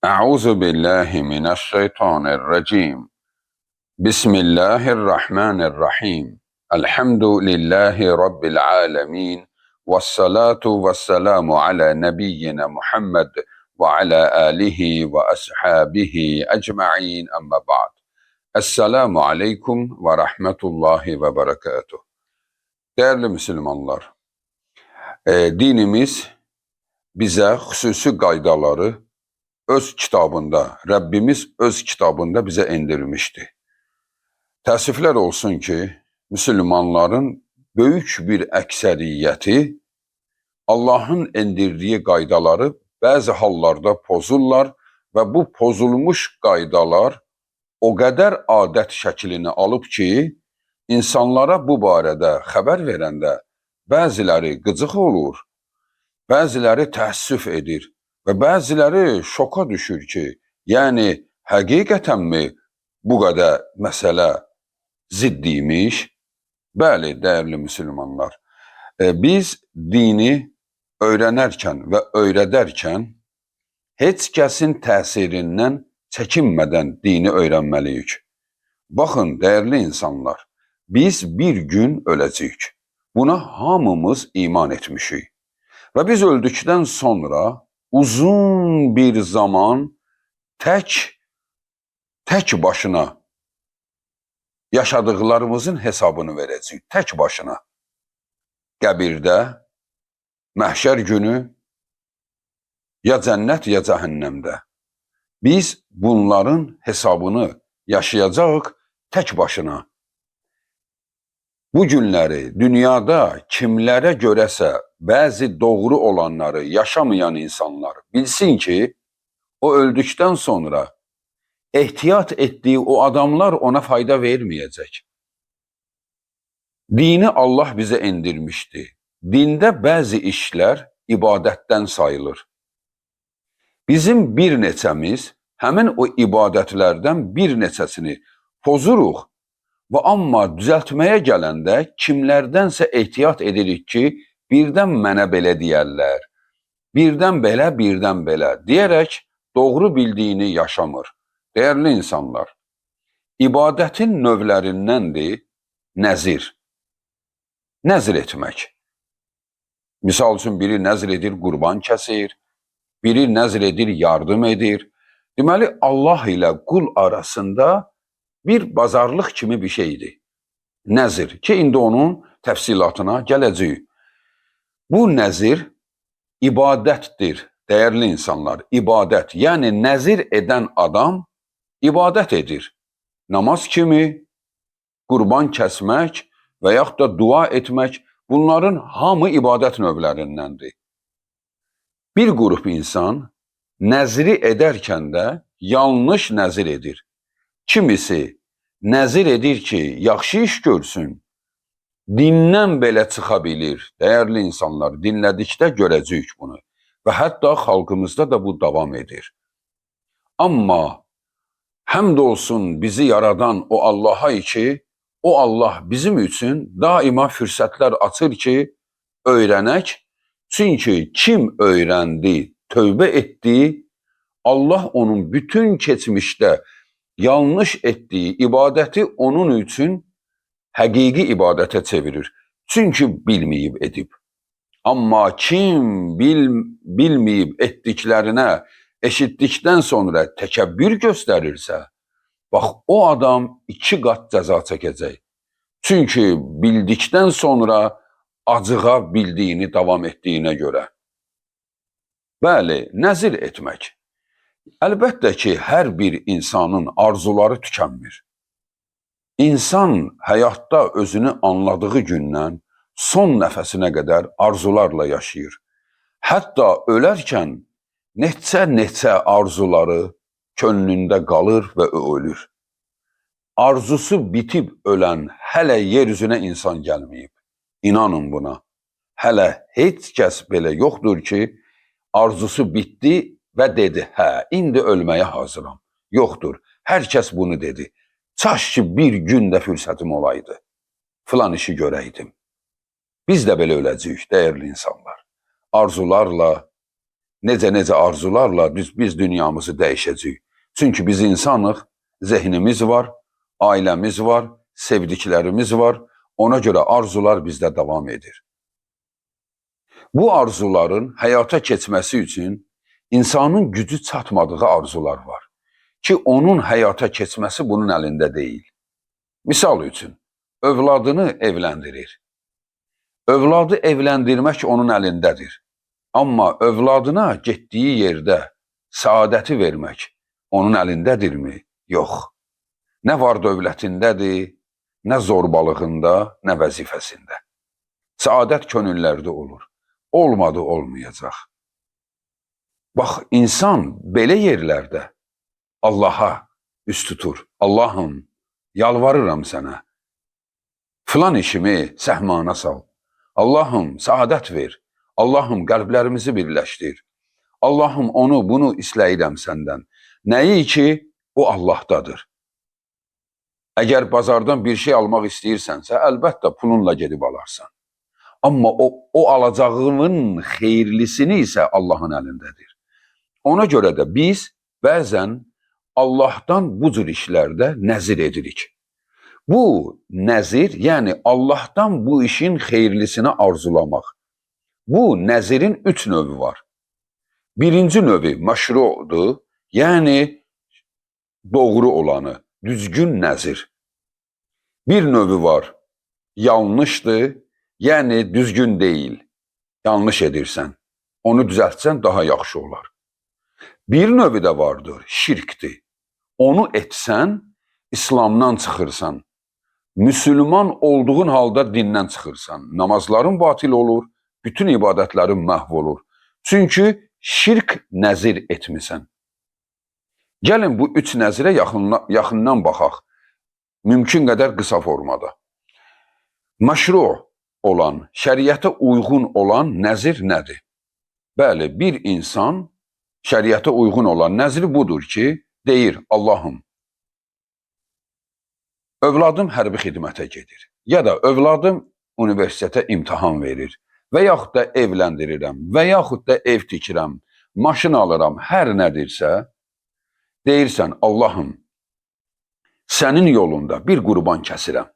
أعوذ بالله من الشيطان الرجيم. بسم الله الرحمن الرحيم. الحمد لله رب العالمين، والصلاة والسلام على نبينا محمد وعلى آله وأصحابه أجمعين، أما بعد. Esselamu Aleyküm ve Rahmetullahi ve Berekatuh. Değerli Müslümanlar, dinimiz bize xüsusi qaydaları öz kitabında, Rəbbimiz öz kitabında bize indirmişti. Təəssüflər olsun ki, Müslümanların böyük bir əksəriyyəti Allah'ın indirdiği qaydaları bəzi hallarda pozurlar ve bu pozulmuş qaydalar o kadar adət şəklini alıb ki, insanlara bu barədə xəbər verəndə bəziləri qıcıq olur, bəziləri təəssüf edir və bəziləri şoka düşür ki, yəni həqiqətənmi bu qədər məsələ ziddiymiş? Bəli, dəyərli müsəlmanlar, biz dini öyrənərkən və öyrədərkən heç kəsin təsirindən çəkinmədən dini öyrənməliyik. Baxın, dəyərli insanlar, biz bir gün öləcəyik. Buna hamımız iman etmişik. Və biz öldükdən sonra uzun bir zaman tək başına yaşadıqlarımızın hesabını verəcəyik. Tək başına. Qəbirdə, məhşər günü, ya cənnət, ya cəhənnəmdə. Biz bunların hesabını yaşayacağıq tək başına. Bu günləri dünyada kimlərə görəsə bəzi doğru olanları yaşamayan insanlar bilsin ki, o öldükdən sonra ehtiyat etdiyi o adamlar ona fayda verməyəcək. Dini Allah bizə indirmişdi. Dində bəzi işlər ibadətdən sayılır. Bizim bir neçəmiz həmin o ibadətlərdən bir neçəsini pozuruq və amma düzəltməyə gələndə kimlərdənsə ehtiyat edirik ki, birdən mənə belə deyərlər, birdən belə deyərək doğru bildiyini yaşamır. Dəyərli insanlar, ibadətin növlərindəndir nəzir. Nəzir etmək. Misal üçün biri nəzir edir, qurban kəsir, biri nəzir edir, yardım edir. Deməli, Allah ilə qul arasında bir bazarlıq kimi bir şeydir. Nəzir ki, indi onun təfsilatına gələcəyik. Bu nəzir ibadətdir, dəyərli insanlar, ibadət. Yəni, nəzir edən adam ibadət edir. Namaz kimi, qurban kəsmək və yaxud da dua etmək, bunların hamı ibadət növlərindəndir. Bir qrup insan nəziri edərkən də yanlış nəzir edir. Kimisi nəzir edir ki, yaxşı iş görsün, dindən belə çıxa bilir. Dəyərli insanlar, dinlədikdə görəcəyik bunu. Və hətta xalqımızda da bu davam edir. Amma həmd olsun bizi yaradan o Allaha ki, o Allah bizim üçün daima fürsətlər açır ki, öyrənək. Çünki kim öyrəndi, tövbə etdi, Allah onun bütün keçmişdə yanlış etdiyi ibadəti onun üçün həqiqi ibadətə çevirir. Çünki bilməyib edib. Amma kim bilməyib etdiklərinə eşitdikdən sonra təkəbbür göstərirsə, bax o adam 2 qat cəza çəkəcək. Çünki bildikdən sonra acığa bildiyini davam etdiyinə görə. Bəli, nəzir etmək. Əlbəttə ki, hər bir insanın arzuları tükənmir. İnsan həyatda özünü anladığı gündən son nəfəsinə qədər arzularla yaşayır. Hətta ölərkən neçə arzuları könlündə qalır və ölür. Arzusu bitib ölən hələ yeryüzünə insan gəlməyib. İnanın buna. Hələ heç kəs belə yoxdur ki, arzusu bitdi və dedi, hə, indi ölməyə hazıram. Yoxdur, hər kəs bunu dedi. Çaş ki, bir gün də fürsətim olaydı, filan işi görəydim. Biz də belə öləcəyik, dəyərli insanlar. Arzularla, necə arzularla biz dünyamızı dəyişəcəyik. Çünki biz insanıq, zehnimiz var, ailəmiz var, sevdiklərimiz var. Ona görə arzular bizdə davam edir. Bu arzuların həyata keçməsi üçün insanın gücü çatmadığı arzular var ki, onun həyata keçməsi bunun əlində deyil. Misal üçün, övladını evləndirir. Övladı evləndirmək onun əlindədir. Amma övladına getdiyi yerdə səadəti vermək onun əlindədirmi? Yox. Nə var dövlətindədir, nə zorbalığında, nə vəzifəsində. Səadət könüllərdə olur. Olmadı, olmayacaq. Bax, insan belə yerlərdə Allaha üst tutur. Allahım, yalvarıram sənə. Filan işimi səhmana sal. Allahım, səadət ver. Allahım, qəlblərimizi birləşdir. Allahım, onu, bunu istəyirəm səndən. Nəyi ki, o Allahdadır. Əgər bazardan bir şey almaq istəyirsənsə, əlbəttə pulunla gedib alarsan. Amma o alacağının xeyirlisini isə Allahın əlindədir. Ona görə də biz bəzən Allahdan bu cür işlərdə nəzir edirik. Bu nəzir, yəni Allahdan bu işin xeyirlisini arzulamaq. Bu nəzirin 3 növü var. Birinci növü məşrudur, yəni doğru olanı, düzgün nəzir. Bir növü var, yanlışdır, yəni düzgün deyil. Yanlış edirsən, onu düzəltsən daha yaxşı olar. Bir növü də vardır, şirkdir. Onu etsən, İslamdan çıxırsan. Müsəlman olduğun halda dindən çıxırsan. Namazların batil olur, bütün ibadətlərin məhv olur. Çünki şirk nəzir etmisən. Gəlin bu 3 nəzirə yaxından baxaq. Mümkün qədər qısa formada. Məşru olan, şəriətə uyğun olan nəzir nədir? Bəli, bir insan şəriətə uyğun olan nəzri budur ki, deyir, Allahım, övladım hərbi xidmətə gedir, ya da övladım universitetə imtahan verir və yaxud da evləndirirəm və yaxud da ev tikirəm, maşın alıram, hər nədirsə, deyirsən, Allahım, sənin yolunda bir qurban kəsirəm.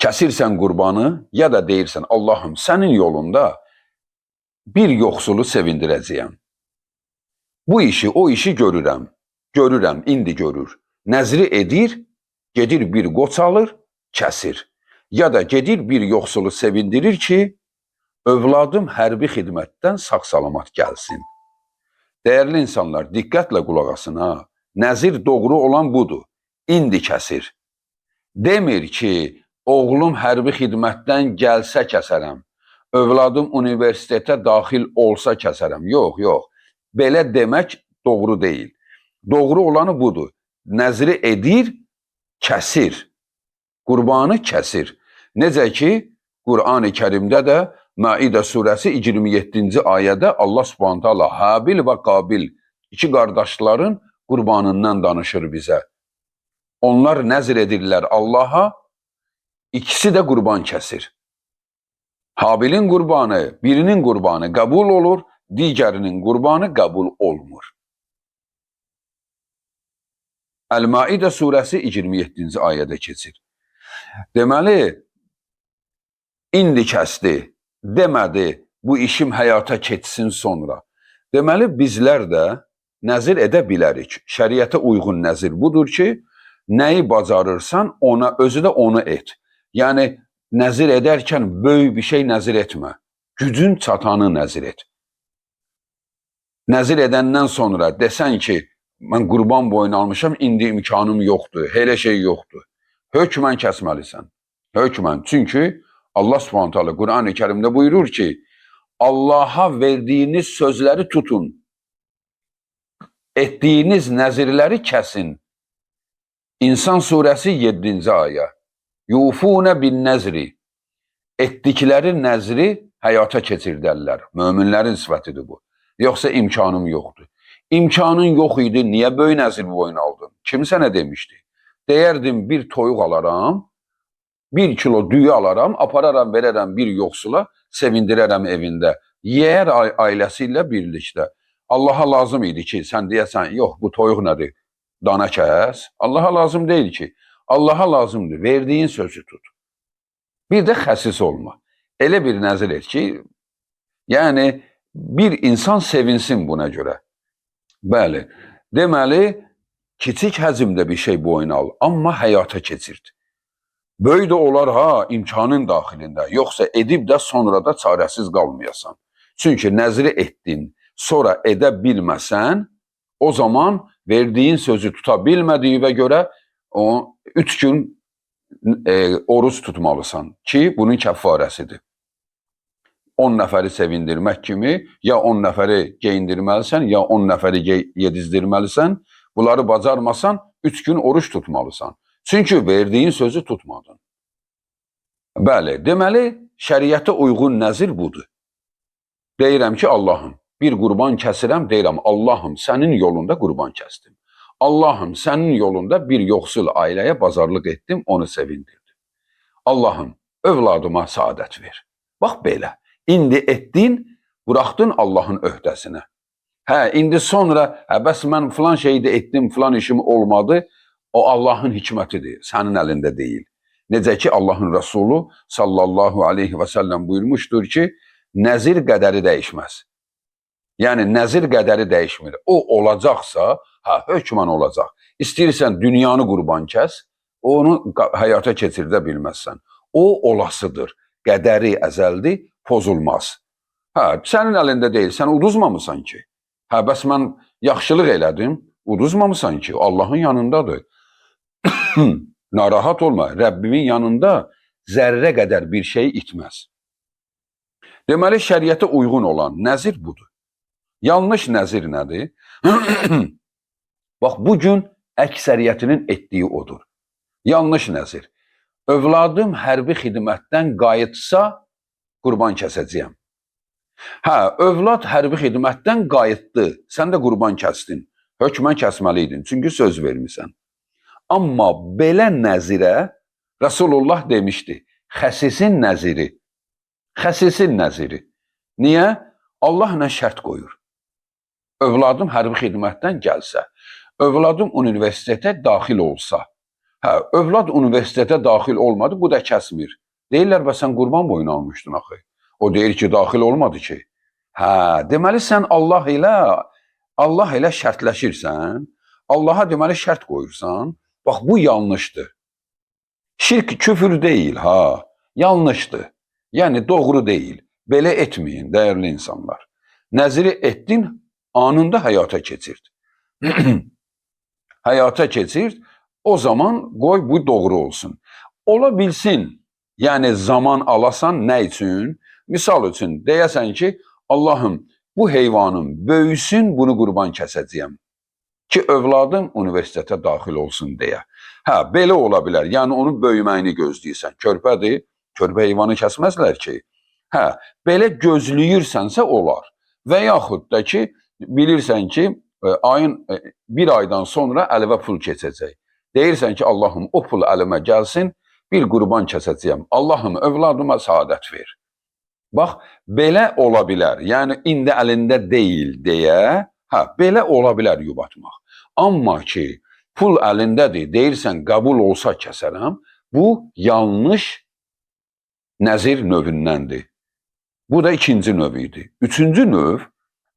Kəsirsən qurbanı, ya da deyirsən, Allahım, sənin yolunda bir yoxsulu sevindirəcəyəm. Bu işi, o işi görürəm, indi görür. Nəzri edir, gedir bir qoç alır, kəsir. Ya da gedir bir yoxsulu sevindirir ki, övladım hərbi xidmətdən sağ-salamat gəlsin. Dəyərli insanlar, diqqətlə qulaq asın ha. Nəzir doğru olan budur. İndi kəsir. Demir ki, oğlum hərbi xidmətdən gəlsə kəsərəm. Övladım universitetə daxil olsa kəsərəm. Yox, yox. Belə demək doğru deyil. Doğru olanı budur. Nəzri edir, kəsir. Qurbanı kəsir. Necə ki, Qur'an-ı Kərimdə də Maidə surəsi 27-ci ayədə Allah Subhanahu taala Habil və Qabil iki qardaşların qurbanından danışır bizə. Onlar nəzr edirlər Allaha, ikisi də qurban kəsir. Habilin qurbanı, birinin qurbanı qəbul olur, digərinin qurbanı qəbul olmur. Əl-Maidə surəsi 27-ci ayədə keçir. Deməli, indi kəsdi, demədi, bu işim həyata keçsin sonra. Deməli, bizlər də nəzir edə bilərik. Şəriətə uyğun nəzir budur ki, nəyi bacarırsan, ona, özü də onu et. Yəni, nəzir edərkən böyük bir şey nəzir etmə. Gücün çatanı nəzir et. Nəzir edəndən sonra desən ki, mən qurban boyun almışam, indi imkanım yoxdur, elə şey yoxdur. Hökmən kəsməlisən. Hökmən. Çünki Allah Subhanahu taala Qur'an-ı Kərimdə buyurur ki, Allaha verdiyiniz sözləri tutun. Etdiyiniz nəzirləri kəsin. İnsan surəsi 7-ci ayə. Yufune bin nəzri. Etdikləri nəzri həyata keçirdərlər. Möminlərin sifətidir bu. Yoxsa imkanım yoxdur. İmkanın yox idi, niyə böyük nəzir boyun aldın? Kim sənə demişdi? Deyərdim, bir toyuq alaram, 1 kilo düyü alaram, apararam, verərəm bir yoxsula, sevindirərəm evində. Yer ailəsi ilə birlikdə. Allaha lazım idi ki, sən deyəsən, yox, bu toyuq nədir? Dana kəs. Allaha lazım deyil ki. Allaha lazımdır. Verdiyin sözü tut. Bir də xəsis olma. Elə bir nəzir et ki, yəni bir insan sevinsin buna görə. Bəli. Deməli, kiçik həcmdə bir şey boyuna al, amma həyata keçirt. Böyük də olar ha, imkanın daxilində. Yoxsa edib də sonra da çarəsiz qalmayasan. Çünki nəzri etdin, sonra edə bilməsən, o zaman verdiyin sözü tuta bilmədiyi görə o 3 gün oruç tutmalısan ki, bunun kəffarəsidir. 10 nəfəri sevindirmək kimi ya 10 nəfəri geyindirməlisən, ya 10 nəfəri yedizdirməlisən. Bunları bacarmasan 3 gün oruç tutmalısan. Çünki verdiyin sözü tutmadın. Bəli, deməli, şəriətə uyğun nəzir budur. Deyirəm ki, Allahım, bir qurban kəsirəm, deyirəm, Allahım, sənin yolunda qurban kəsdim. Allahım, sənin yolunda bir yoxsul ailəyə bazarlıq etdim, onu sevindirdim. Allahım, övladıma saadət ver. Bax belə, indi etdin, buraxdın Allahın öhdəsinə. İndi sonra, bəs mən filan şeyi də etdim, filan işim olmadı, o Allahın hikmətidir, sənin əlində deyil. Necə ki, Allahın Rəsulu sallallahu aleyhi və səlləm buyurmuşdur ki, nəzir qədəri dəyişməz. Yəni, nəzir qədəri dəyişmir. O olacaqsa, hökmən olacaq. İstəyirsən dünyanı qurban kəs, onu həyata keçirdə bilməzsən. O olasıdır, qədəri əzəldir, pozulmaz. Sənin əlində deyil, sən uduzmamısan ki. Bəs mən yaxşılıq elədim, uduzmamısan ki, Allahın yanındadır. Narahat olma, Rəbbimin yanında zərrə qədər bir şey itməz. Deməli, şəriətə uyğun olan nəzir budur. Yanlış nəzir nədir? Bax, bugün əksəriyyətinin etdiyi odur. Yanlış nəzir. Övladım hərbi xidmətdən qayıtsa, qurban kəsəcəyəm. Övlad hərbi xidmətdən qayıtdı, sən də qurban kəsdin. Hökmən kəsməliydin, çünki söz vermirsən. Amma belə nəzirə Rasulullah demişdi, xəsisin nəziri. Xəsisin nəziri. Niyə? Allah nə şərt qoyur? Övladım hərbi xidmətdən gəlsə, övladım universitetə daxil olsa, övlad universitetə daxil olmadı, bu da kəsmir. Deyirlər, sən qurban boyunu almışdın axı. O deyir ki, daxil olmadı ki. Deməli, sən Allah ilə şərtləşirsən, Allaha deməli şərt qoyursan, bax, bu yanlışdır. Şirk küfür deyil, yanlışdır. Yəni, doğru deyil. Belə etməyin, dəyərli insanlar. Nəziri etdin, anında həyata keçirt. Həyata keçirt, o zaman qoy bu doğru olsun. Ola bilsin, yəni zaman alasan nə üçün? Misal üçün, deyəsən ki, Allahım, bu heyvanım böyüsün, bunu qurban kəsəcəyəm. Ki, övladım universitetə daxil olsun deyə. Belə ola bilər. Yəni, onun böyüməyini gözləyirsən. Körpədir, körpə heyvanı kəsməzlər ki. Belə gözləyirsənsə olar. Və yaxud da ki, bilirsən ki, bir aydan sonra əlimə pul keçəcək. Deyirsən ki, Allahım, o pul əlimə gəlsin, bir qurban kəsəcəyəm. Allahım, övladıma saadət ver. Bax, belə ola bilər. Yəni, indi əlində deyil deyə, belə ola bilər yubatmaq. Amma ki, pul əlindədir, deyirsən, qəbul olsa kəsərəm, bu yanlış nəzir növündəndir. Bu da ikinci növ idi. Üçüncü növ,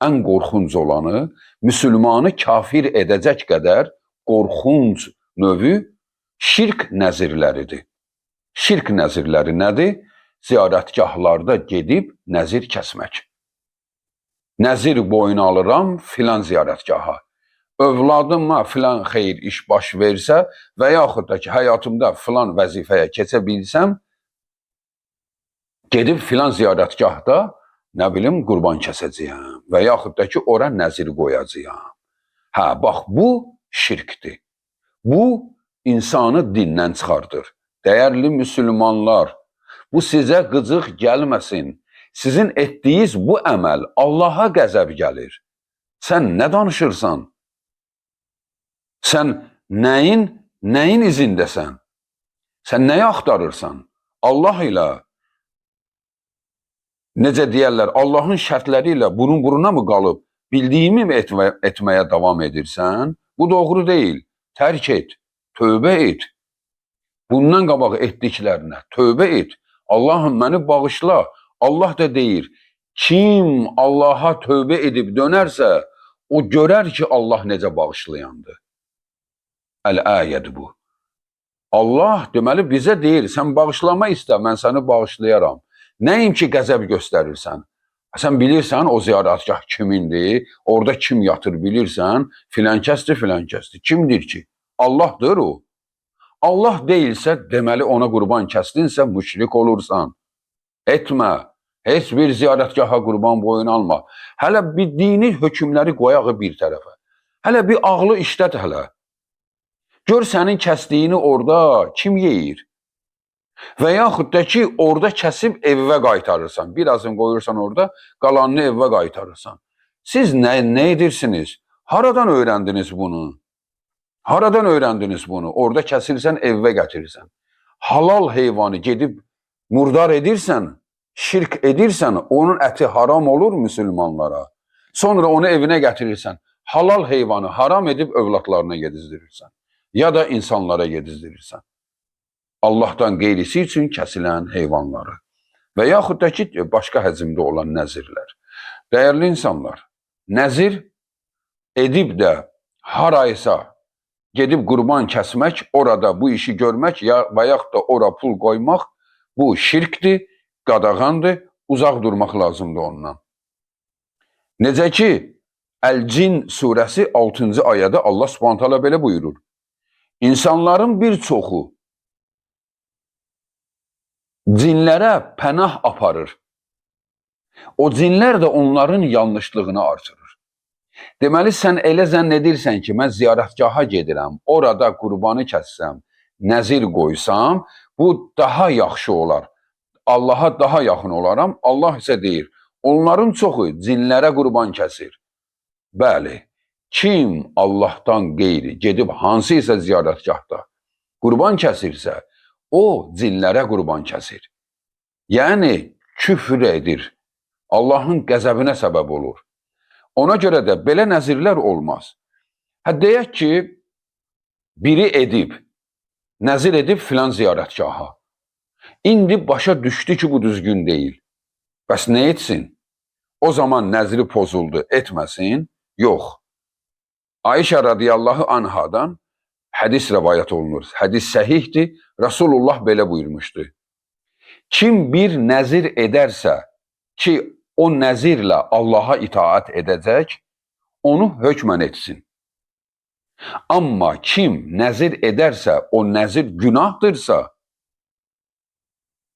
ən qorxunc olanı, müsəlmanı kafir edəcək qədər qorxunc növü şirk nəzirləridir. Şirk nəzirləri nədir? Ziyarətgahlarda gedib nəzir kəsmək. Nəzir boyuna alıram filan ziyarətgaha. Övladıma filan xeyir iş baş versə və yaxud da ki, həyatımda filan vəzifəyə keçə bilsəm, gedib filan ziyarətgahda, nə bilim, qurban kəsəcəyəm və yaxud da ki, ora nəzir qoyacağam. Bax, bu şirkdir. Bu, insanı dindən çıxardır. Dəyərli müsəlmanlar, bu sizə qıcıq gəlməsin. Sizin etdiyiniz bu əməl Allaha qəzəb gəlir. Sən nə danışırsan? Sən nəyin izindəsən? Sən nəyi axtarırsan? Allah ilə necə deyərlər, Allahın şərtləri ilə burun buruna mı qalıb, bildiyimi mi etməyə davam edirsən? Bu doğru deyil. Tərk et, tövbə et. Bundan qabaq etdiklərinə tövbə et. Allahım məni bağışla. Allah da deyir, kim Allaha tövbə edib dönərsə, o görər ki, Allah necə bağışlayandır. Əl-ayədir bu. Allah deməli bizə deyir, sən bağışlama istə, mən səni bağışlayaram. Nəyim ki, qəzəb göstərirsən? Sən bilirsən o ziyarətgah kimindir, orada kim yatır bilirsən, filan kəsdir. Kimdir ki? Allahdır o. Allah deyilsə, deməli ona qurban kəsdinsə, müşrik olursan. Etmə, heç bir ziyarətgaha qurban boyun alma. Hələ bir dini hökmləri qoyağı bir tərəfə. Hələ bir ağlı işlət hələ. Gör sənin kəsdiyini orada kim yeyir? Və yaxud da ki, orada kəsib evvə qaytarırsan. Birazını qoyursan orada, qalanını evvə qaytarırsan. Siz nə edirsiniz? Haradan öyrəndiniz bunu? Haradan öyrəndiniz bunu? Orada kəsirsən, evvə gətirirsən. Halal heyvanı gedib murdar edirsən, şirk edirsən, onun əti haram olur müsəlmanlara. Sonra onu evinə gətirirsən. Halal heyvanı haram edib övladlarına yedizdirirsən. Ya da insanlara yedizdirirsən. Allahdan qeyrisi üçün kəsilən heyvanları. Və yaxud da ki, başqa həcmdə olan nəzirlər. Dəyərli insanlar, nəzir edib də haraysa gedib qurban kəsmək, orada bu işi görmək və yaxud da ora pul qoymaq, bu şirkdir, qadağandır, uzaq durmaq lazımdır ondan. Necə ki, Əl-Cin surəsi 6-cı ayədə Allah Subhanahu taala belə buyurur. İnsanların bir çoxu cinlərə pənah aparır. O cinlər də onların yanlışlığını artırır. Deməli, sən elə zənn edirsən ki, mən ziyarətgaha gedirəm, orada qurbanı kəssəm, nəzir qoysam, bu daha yaxşı olar. Allaha daha yaxın olaram. Allah isə deyir, onların çoxu cinlərə qurban kəsir. Bəli, kim Allahdan qeyri gedib hansı isə ziyarətgahda qurban kəsirsə, o cinlərə qurban kəsir. Yəni, küfr edir. Allahın qəzəbinə səbəb olur. Ona görə də belə nəzirlər olmaz. Deyək ki, biri edib, nəzir edib filan ziyarətgaha. İndi başa düşdü ki, bu düzgün deyil. Bəs nə etsin? O zaman nəzri pozuldu, etməsin? Yox. Ayşə radiyallahu anhadan hədis rəvayət olunur. Hədis səhihdir. Rasulullah belə buyurmuşdu. Kim bir nəzir edərsə ki, o nəzirlə Allaha itaat edəcək, onu hökmən etsin. Amma kim nəzir edərsə, o nəzir günahdırsa,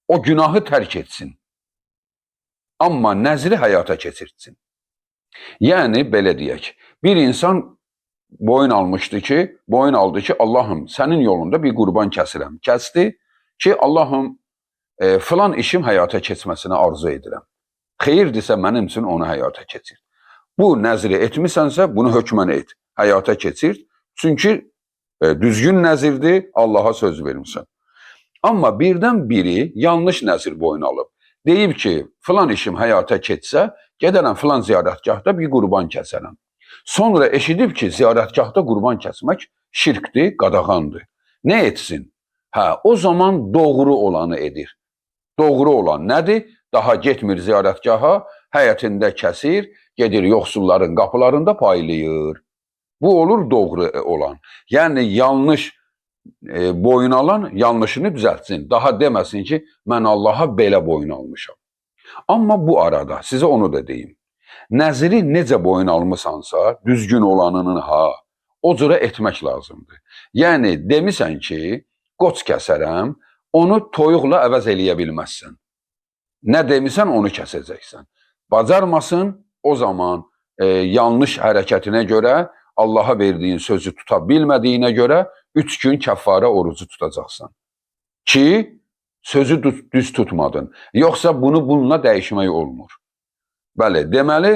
o günahı tərk etsin. Amma nəzri həyata keçirtsin. Yəni, belə deyək, bir insan boyun aldı ki, Allahım, sənin yolunda bir qurban kəsirəm. Kəsdi ki, Allahım, filan işim həyata keçməsini arzu edirəm. Xeyirdirsə mənim üçün onu həyata keçir. Bu nəzri etmisənsə, bunu hökmən et, həyata keçir. Çünki düzgün nəzirdir, Allaha söz vermişsən. Amma birdən biri yanlış nəzir boyun alıb. Deyib ki, filan işim həyata keçsə, gedərəm filan ziyarətgahda bir qurban kəsərəm. Sonra eşidib ki, ziyarətgahda qurban kəsmək şirkdir, qadağandır. Nə etsin? O zaman doğru olanı edir. Doğru olan nədir? Daha getmir ziyarətgaha, həyətində kəsir, gedir yoxsulların qapılarında paylayır. Bu olur doğru olan. Yəni, yanlış boyun alan yanlışını düzəltsin. Daha deməsin ki, mən Allaha belə boyun almışam. Amma bu arada sizə onu da deyim. Nəziri necə boyun almısansa, düzgün olanını o cürə etmək lazımdır. Yəni, demisən ki, qoç kəsərəm, onu toyuqla əvəz eləyə bilməzsən. Nə demisən, onu kəsəcəksən. Bacarmasın, o zaman yanlış hərəkətinə görə, Allaha verdiyin sözü tuta bilmədiyinə görə 3 gün kəffarə orucu tutacaqsan. Ki, sözü düz tutmadın. Yoxsa bunu bununla dəyişmək olmur. Bəli, deməli,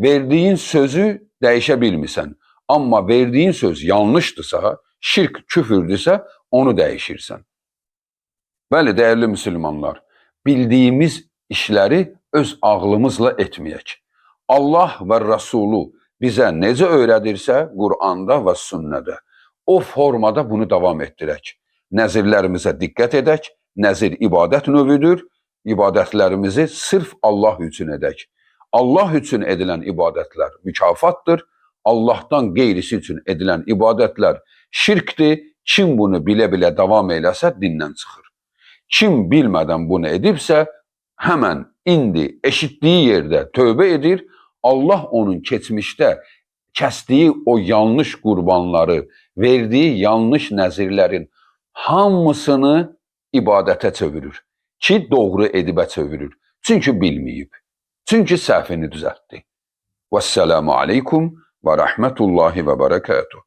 verdiyin sözü dəyişə bilmirsən. Amma verdiyin söz yanlışdırsa, şirk, küfürdürsə, onu dəyişirsən. Bəli, dəyərli müsəlmanlar, bildiyimiz işləri öz ağlımızla etməyək. Allah və Rəsulu bizə necə öyrədirsə Quranda və sünnədə, o formada bunu davam etdirək. Nəzirlərimizə diqqət edək. Nəzir ibadət növüdür. İbadətlərimizi sırf Allah üçün edək. Allah üçün edilən ibadətlər mükafatdır. Allahdan qeyrisi üçün edilən ibadətlər şirkdir. Kim bunu bilə-bilə davam eləsə dindən çıxır. Kim bilmədən bunu edibsə, həmən indi eşitdiyi yerdə tövbə edir. Allah onun keçmişdə kəsdiyi o yanlış qurbanları, verdiyi yanlış nəzirlərin hamısını ibadətə çevirir ki, doğru edibə çevirir. Çünki bilməyib. Çünki səhvini düzəltdi. Vəssalamu aleykum və rəhmətullahi və bərəkatuhu.